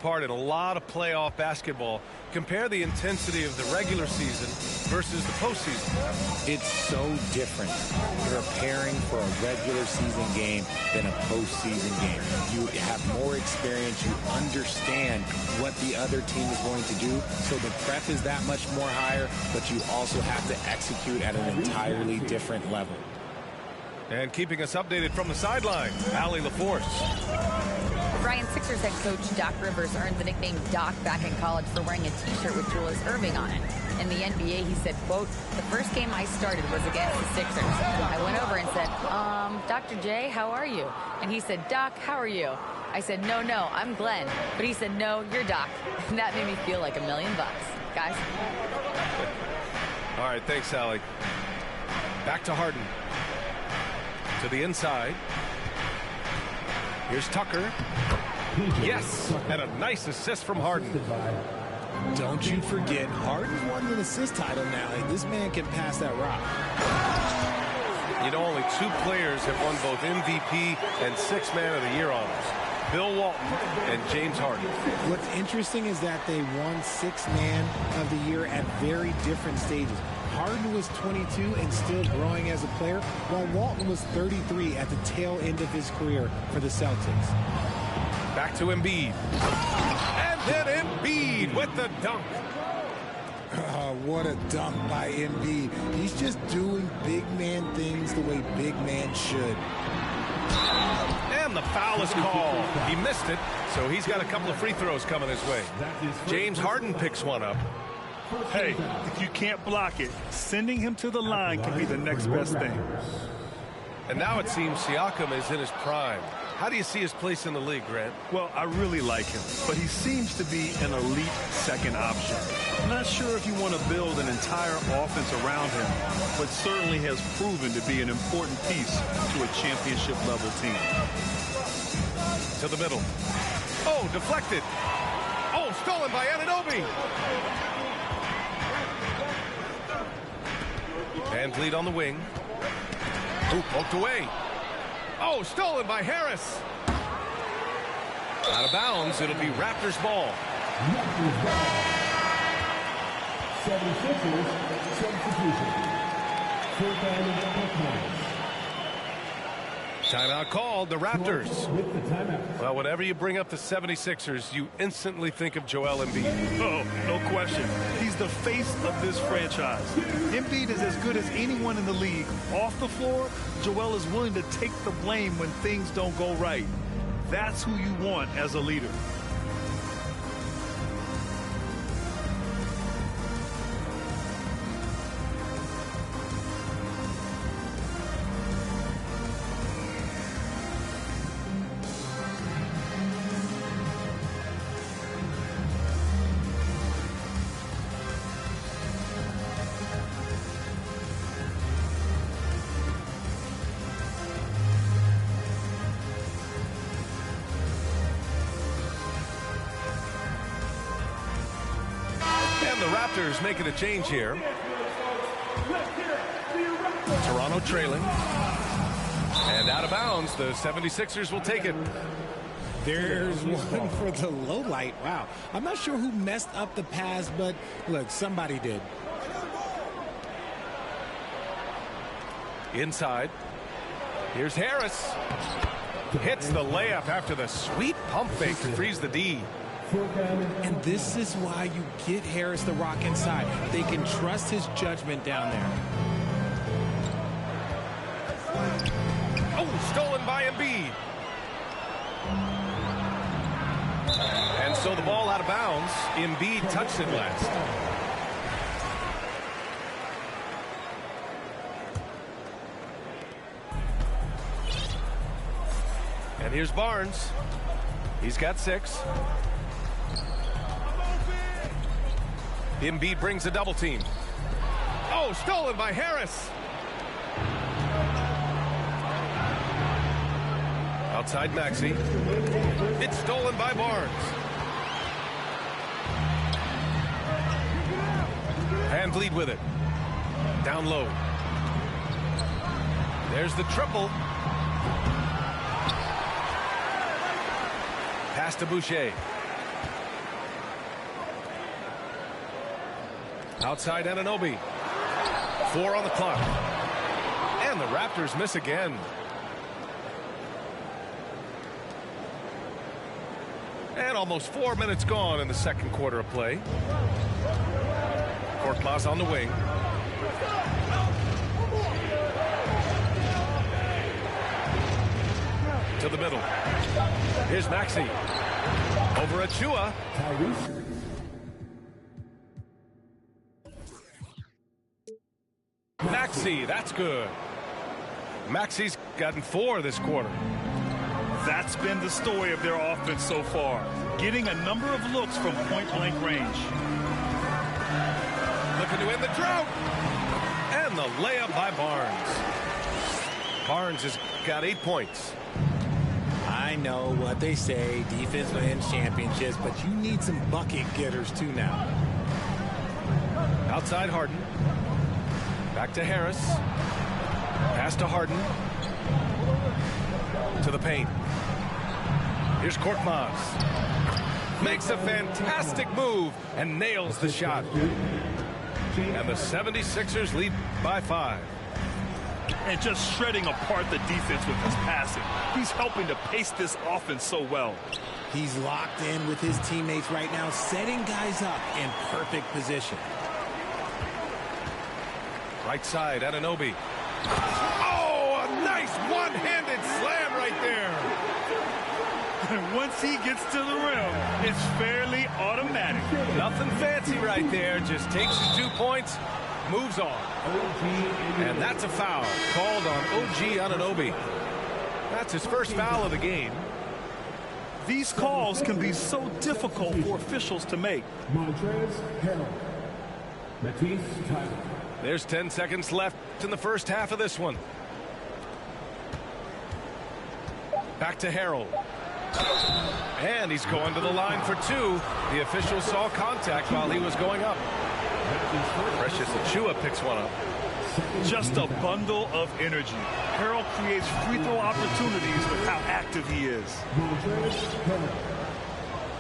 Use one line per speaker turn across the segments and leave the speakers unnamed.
part in a lot of playoff basketball. Compare the intensity of the regular season versus the postseason.
It's so different preparing for a regular season game than a postseason game. You have more experience. You understand what the other team is going to do. So the prep is that much more higher, but you also have to execute at an entirely different level.
And keeping us updated from the sideline, Allie LaForce.
Brian, Sixers head coach Doc Rivers earned the nickname Doc back in college for wearing a T-shirt with Julius Erving on it. In the NBA, he said, quote, "The first game I started was against the Sixers. I went over and said, Dr. J, how are you?" And he said, "Doc, how are you?" I said, no, I'm Glenn." But he said, "No, you're Doc." And that made me feel like $1 million, guys.
All right, thanks, Allie. Back to Harden. To the inside. Here's Tucker. Yes, and a nice assist from Harden.
Don't you forget, Harden's won the assist title now. And this man can pass that rock.
You know, only 2 players have won both MVP and 6th Man of the Year honors. Bill Walton and James Harden.
What's interesting is that they won 6th Man of the Year at very different stages. Harden was 22 and still growing as a player, while Walton was 33 at the tail end of his career for the Celtics.
Back to Embiid. And then Embiid with the dunk.
What a dunk by Embiid. He's just doing big man things the way big man should.
And the foul is called. He missed it, so he's got a couple of free throws coming his way. James Harden picks one up.
Hey, if you can't block it, sending him to the line can be the next best thing.
And now it seems Siakam is in his prime. How do you see his place in the league, Grant?
Well, I really like him, but he seems to be an elite second option. I'm not sure if you want to build an entire offense around him, but certainly has proven to be an important piece to a championship-level team.
To the middle. Oh, deflected. Oh, stolen by Anunoby. And lead on the wing. Ooh, poked away. Oh, stolen by Harris. Out of bounds. It'll be Raptors ball.
76ers substitution.
Timeout called, the Raptors. Well, whenever you bring up the 76ers, you instantly think of Joel Embiid.
Oh, no question. He's the face of this franchise. Embiid is as good as anyone in the league. Off the floor, Joel is willing to take the blame when things don't go right. That's who you want as a leader.
The Raptors making a change here. Toronto trailing. And out of bounds, the 76ers will take it.
There's one for the low light. Wow. I'm not sure who messed up the pass, but look, somebody did.
Inside. Here's Harris. Hits the layup after the sweet pump fake to freeze the D.
And this is why you get Harris the rock inside. They can trust his judgment down there.
Oh, stolen by Embiid. And so the ball out of bounds. Embiid touched it last. And here's Barnes. He's got 6. Embiid brings a double team. Oh, stolen by Harris. Outside Maxey. It's stolen by Barnes. And lead with it. Down low. There's the triple. Pass to Boucher. Outside Anunoby. 4 on the clock. And the Raptors miss again. And almost 4 minutes gone in the second quarter of play. Korkmaz on the wing. To the middle. Here's Maxey. Over Achua. Maxey, that's good. Maxey's gotten 4 this quarter.
That's been the story of their offense so far. Getting a number of looks from point-blank range.
Looking to end the drought. And the layup by Barnes. Barnes has got 8 points.
I know what they say, defense wins championships, but you need some bucket getters too now.
Outside Harden. Back to Harris. Pass to Harden. To the paint. Here's Korkmaz. Makes a fantastic move and nails the shot. And the 76ers lead by 5.
And just shredding apart the defense with his passing. He's helping to pace this offense so well.
He's locked in with his teammates right now, setting guys up in perfect position.
Right side, Anunoby. Oh, a nice one-handed slam right there.
And once he gets to the rim, it's fairly automatic.
Nothing fancy right there. Just takes the 2 points, moves on. And that's a foul called on OG Anunoby. That's his first foul of the game.
These calls can be so difficult for officials to make.
There's 10 seconds left in the first half of this one. Back to Harrell. And he's going to the line for 2. The official saw contact while he was going up. Precious Achua picks one up.
Just a bundle of energy. Harrell creates free throw opportunities with how active he is.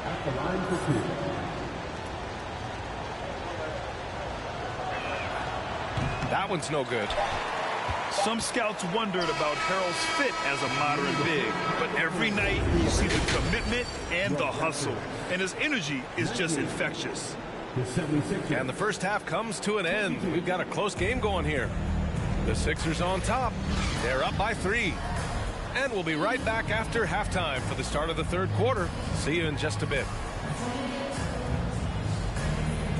At the line for 2.
That one's no good.
Some scouts wondered about Harrell's fit as a modern big, but every night you see the commitment and the hustle, and his energy is just infectious.
And the first half comes to an end. We've got a close game going here. The Sixers on top. They're up by 3. And we'll be right back after halftime for the start of the third quarter. See you in just a bit.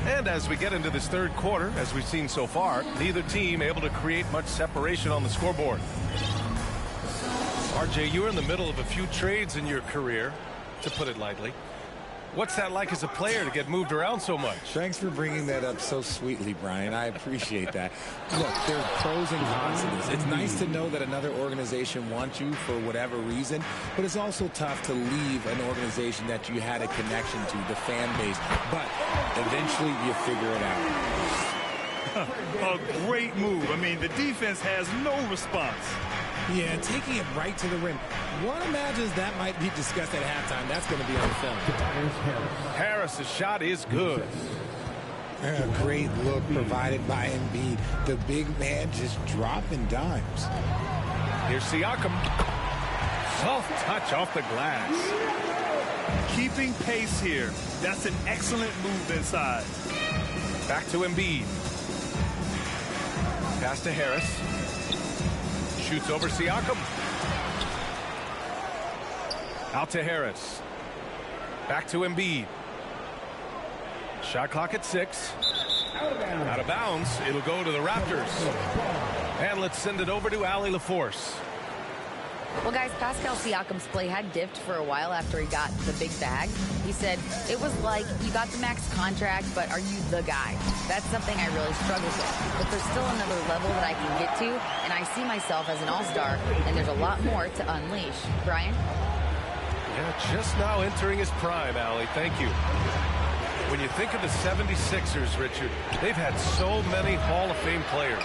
And as we get into this third quarter, as we've seen so far, neither team able to create much separation on the scoreboard. RJ, you're in the middle of a few trades in your career, to put it lightly. What's that like as a player to get moved around so much?
Thanks for bringing that up so sweetly, Brian. I appreciate that. Look, there's pros and cons to this. It's nice to know that another organization wants you for whatever reason, but it's also tough to leave an organization that you had a connection to, the fan base. But eventually you figure it out.
A great move. I mean, the defense has no response.
Yeah, taking it right to the rim. One imagines that might be discussed at halftime. That's going to be on film.
Harris's shot is good.
A great look provided by Embiid. The big man just dropping dimes.
Here's Siakam. Soft touch off the glass.
Keeping pace here. That's an excellent move inside.
Back to Embiid. Pass to Harris. Shoots over Siakam. Out to Harris. Back to Embiid. Shot clock at 6. Out of bounds. It'll go to the Raptors. And let's send it over to Allie LaForce.
Well, guys, Pascal Siakam's play had dipped for a while after he got the big bag. He said, it was like, you got the max contract, but are you the guy? That's something I really struggle with. But there's still another level that I can get to, and I see myself as an all-star, and there's a lot more to unleash. Brian?
Yeah, just now entering his prime, Allie. Thank you. When you think of the 76ers, Richard, they've had so many Hall of Fame players.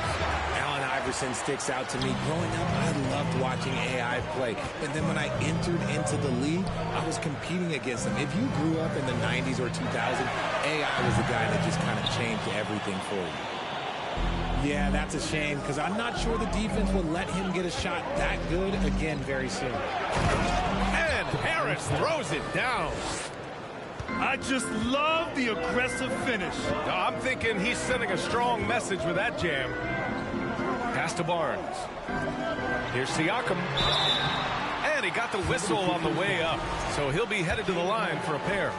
Allen Iverson sticks out to me. Growing up, I loved watching AI play. And then when I entered into the league, I was competing against them. If you grew up in the 90s or 2000s, AI was the guy that just kind of changed everything for you. Yeah, that's a shame because I'm not sure the defense will let him get a shot that good again very soon.
And Harris throws it down.
I just love the aggressive finish.
I'm thinking he's sending a strong message with that jam. Pass to Barnes. Here's Siakam. And he got the whistle on the way up. So he'll be headed to the line for a pair.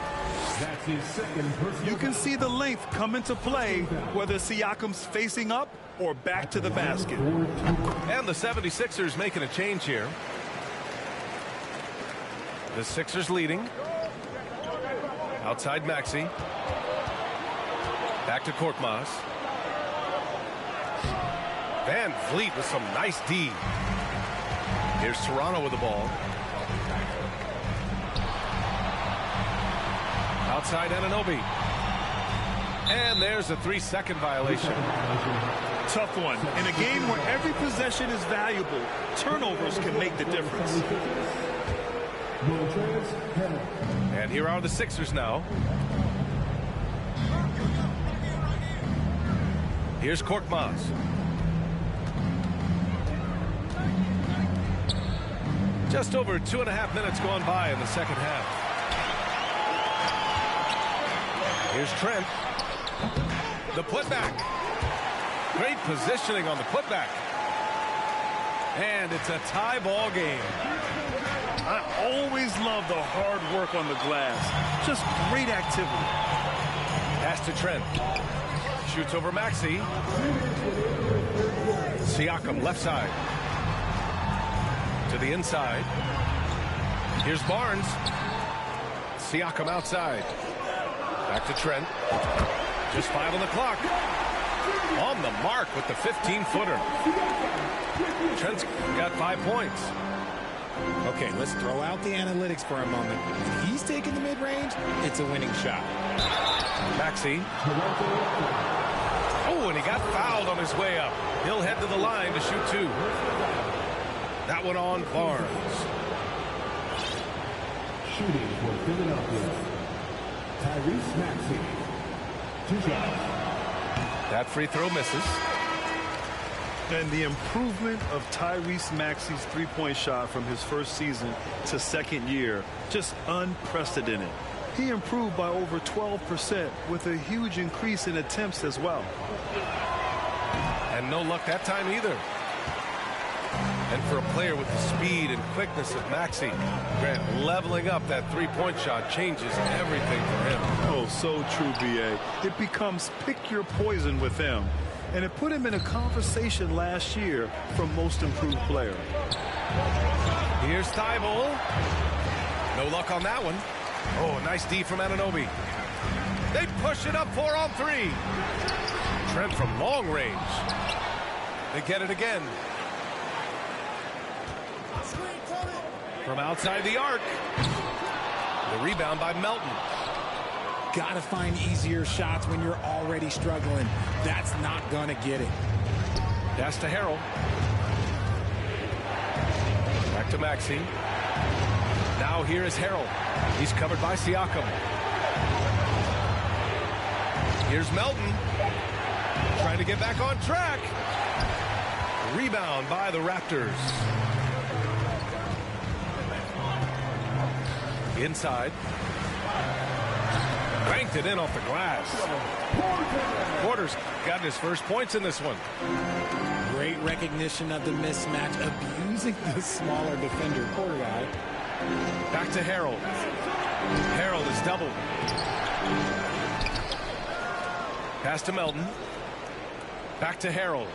That's his second personal.
You can see the length come into play, whether Siakam's facing up or back to the basket.
And the 76ers making a change here. The Sixers leading. Outside Maxey. Back to Korkmaz. Van Vliet with some nice D. Here's Toronto with the ball. Outside Anunoby. And there's a 3-second violation.
Tough one. In a game where every possession is valuable, turnovers can make the difference.
And here are the Sixers now. Here's Korkmaz. Just over 2.5 minutes gone by in the second half. Here's Trent. The putback. Great positioning on the putback. And it's a tie ball game.
I always love the hard work on the glass. Just great activity.
Pass to Trent. Shoots over Maxey. Siakam left side. To the inside. Here's Barnes. Siakam outside. Back to Trent. Just 5 on the clock. On the mark with the 15-footer. Trent's got 5 points.
Okay, let's throw out the analytics for a moment. When he's taking the mid-range, it's a winning shot.
Maxey. Oh, and he got fouled on his way up. He'll head to the line to shoot 2. That one on Barnes.
Shooting for Philadelphia, Tyrese Maxey. 2 shots.
That free throw misses.
And the improvement of Tyrese Maxey's three-point shot from his first season to second year, just unprecedented. He improved by over 12% with a huge increase in attempts as well.
And no luck that time either. And for a player with the speed and quickness of Maxey, Grant, leveling up that three-point shot changes everything for him.
Oh, so true, B.A. It becomes pick your poison with him. And it put him in a conversation last year for most improved player.
Here's Thibault. No luck on that one. Oh, nice D from Anunoby. They push it up 4 on 3. Trent from long range. They get it again. From outside the arc. The rebound by Melton.
Got to find easier shots when you're already struggling. That's not going to get it.
Pass to Harrell. Back to Maxey. Now here is Harrell. He's covered by Siakam. Here's Melton. Trying to get back on track. Rebound by the Raptors. Inside. Banked it in off the glass. Porter's got his first points in this one.
Great recognition of the mismatch, abusing the smaller defender. Porter guy.
Back to Harrell. Harrell is doubled. Pass to Melton. Back to Harrell.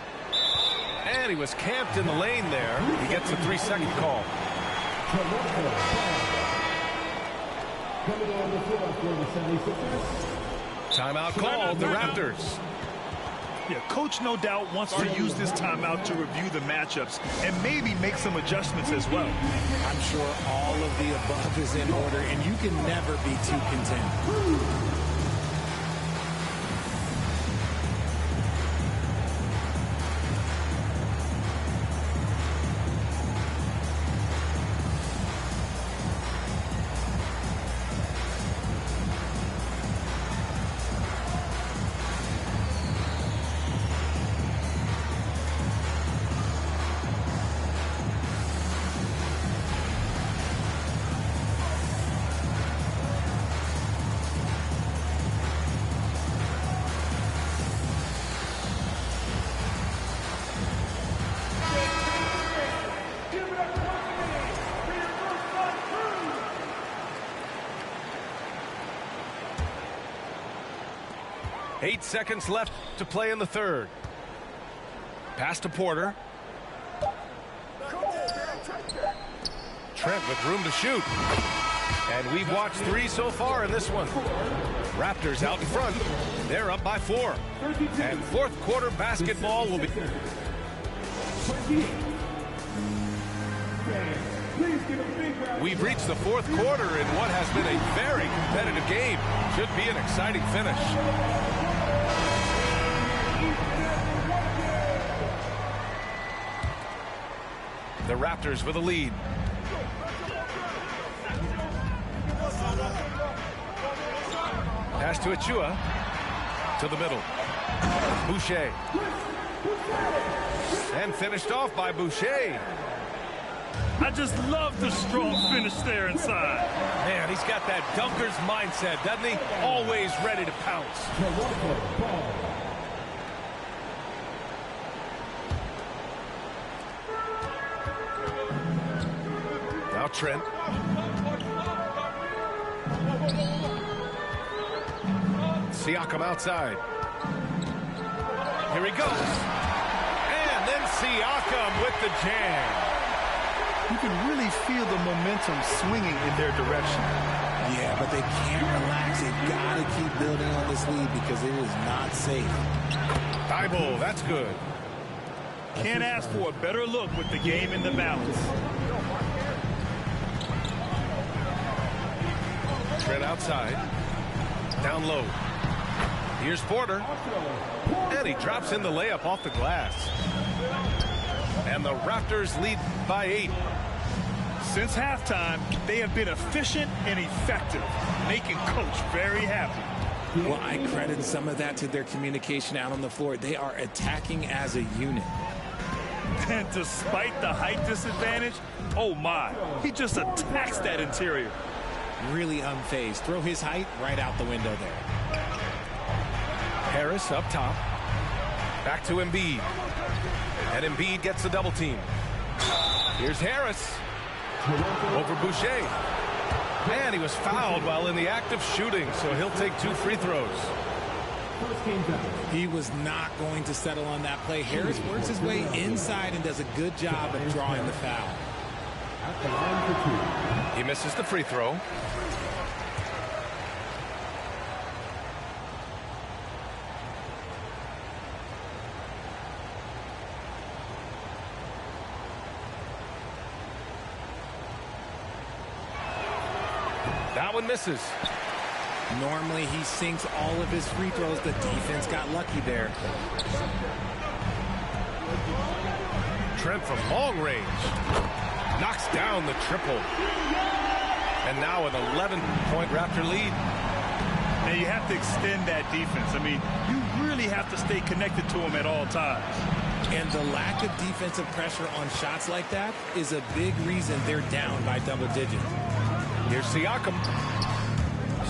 And he was camped in the lane there. He gets a 3-second call.
Coming on the floor for the 76ers.
Timeout called, the Raptors.
Yeah, coach no doubt wants to use this timeout to review the matchups and maybe make some adjustments as well.
I'm sure all of the above is in order, and you can never be too content.
8 seconds left to play in the third. Pass to Porter. Trent with room to shoot. And we've watched 3 so far in this one. Raptors out in front. They're up by 4. And fourth quarter basketball will be... We've reached the fourth quarter in what has been a very competitive game. Should be an exciting finish. The Raptors with a lead. Pass to Achua. To the middle. Boucher. And finished off by Boucher.
I just love the strong finish there inside.
Man, he's got that dunker's mindset, doesn't he? Always ready to pounce. Now Trent. Siakam outside. Here he goes. And then Siakam with the jam.
You can really feel the momentum swinging in their direction.
Yeah, but they can't relax. They've got to keep building on this lead because it is not safe.
Thibault, that's good.
Can't ask for a better look with the game in the balance.
Trent outside. Down low. Here's Porter. And he drops in the layup off the glass. And the Raptors lead by 8.
Since halftime, they have been efficient and effective, making Coach very happy.
Well, I credit some of that to their communication out on the floor. They are attacking as a unit.
And despite the height disadvantage, oh my, he just attacks that interior.
Really unfazed. Throw his height right out the window there.
Harris up top. Back to Embiid. And Embiid gets the double team. Here's Harris. Over Boucher. And he was fouled while in the act of shooting, so he'll take 2 free throws.
He was not going to settle on that play. Harris works his way inside and does a good job of drawing the foul.
He misses the free throw. That one misses.
Normally he sinks all of his free throws. The defense got lucky there.
Trent from long range. Knocks down the triple. And now an 11-point Raptor lead.
Now you have to extend that defense. I mean, you really have to stay connected to them at all times.
And the lack of defensive pressure on shots like that is a big reason they're down by double digits.
Here's Siakam.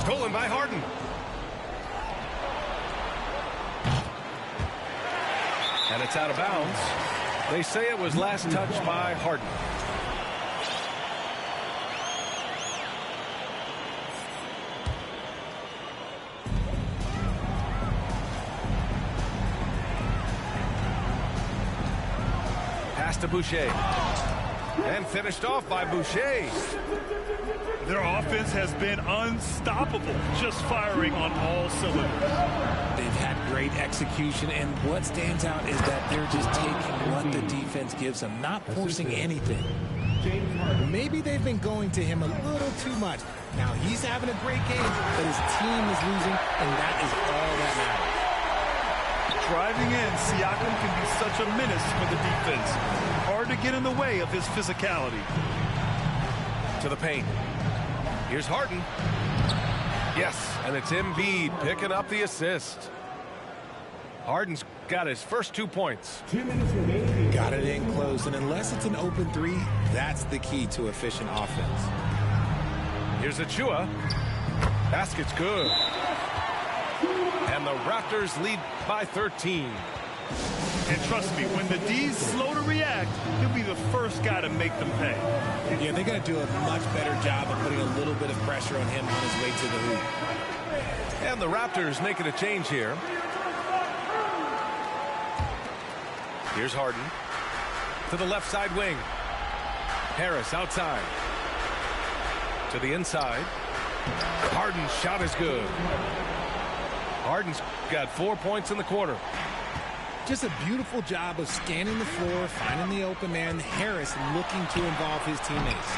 Stolen by Harden. And it's out of bounds. They say it was last touched by Harden. Pass to Boucher. And finished off by Boucher.
Their offense has been unstoppable, just firing on all cylinders.
They've had great execution, and what stands out is that they're just taking what the defense gives them, not forcing anything. Maybe they've been going to him a little too much. Now, he's having a great game, but his team is losing, and that is all that matters.
Driving in, Siakam can be such a menace for the defense. Hard to get in the way of his physicality.
To the paint. Here's Harden. Yes, and it's Embiid picking up the assist. Harden's got his first 2 points.
2 minutes remaining.
Got it in close, and unless it's an open three, that's the key to efficient offense.
Here's Achua. Basket's good. And the Raptors lead by 13.
And trust me, when the D's slow to react, he'll be the first guy to make them pay.
Yeah, they're going to do a much better job of putting a little bit of pressure on him on his way to the hoop.
And the Raptors making a change here. Here's Harden to the left side wing. Harris outside to the inside. Harden's shot is good. Harden's got 4 points in the quarter.
Just a beautiful job of scanning the floor, finding the open man. Harris looking to involve his teammates.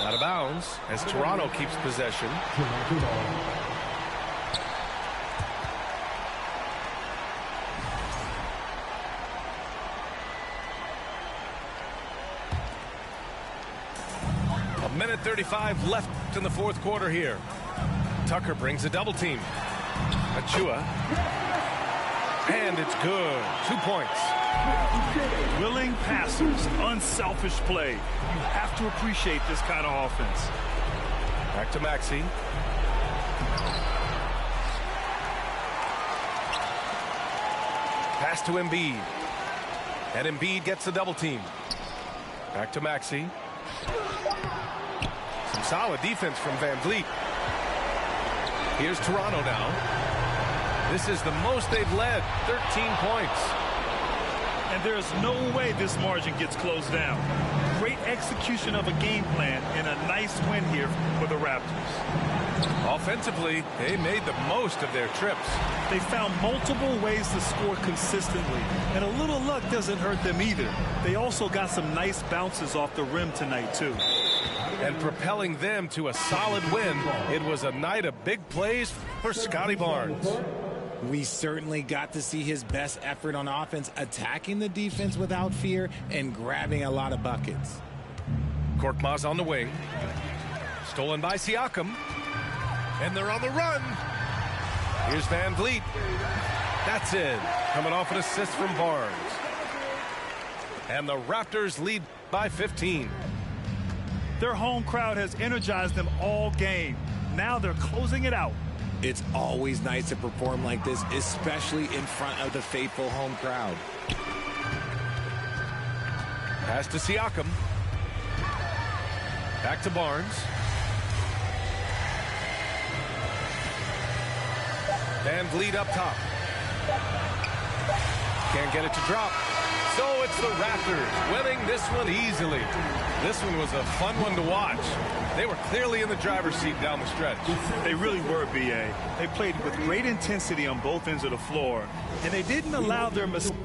Out of bounds as Toronto keeps possession. A minute 35 left in the fourth quarter here. Tucker brings a double team. Achua. And it's good. 2 points.
Willing passers, unselfish play. You have to appreciate this kind of offense.
Back to Maxey. Pass to Embiid. And Embiid gets the double team. Back to Maxey. Some solid defense from Van Vliet. Here's Toronto now. This is the most they've led, 13 points.
And there's no way this margin gets closed down. Great execution of a game plan and a nice win here for the Raptors.
Offensively, they made the most of their trips.
They found multiple ways to score consistently, and a little luck doesn't hurt them either. They also got some nice bounces off the rim tonight, too.
And propelling them to a solid win, it was a night of big plays for Scotty Barnes.
We certainly got to see his best effort on offense, attacking the defense without fear and grabbing a lot of buckets.
Korkmaz on the wing. Stolen by Siakam. And they're on the run. Here's Van Vliet. That's in. Coming off an assist from Barnes. And the Raptors lead by 15.
Their home crowd has energized them all game. Now they're closing it out.
It's always nice to perform like this, especially in front of the faithful home crowd.
Pass to Siakam. Back to Barnes. Van Vliet up top. Can't get it to drop. So it's the Raptors winning this one easily. This one was a fun one to watch. They were clearly in the driver's seat down the stretch.
They really were, B.A. They played with great intensity on both ends of the floor, and they didn't allow their mistakes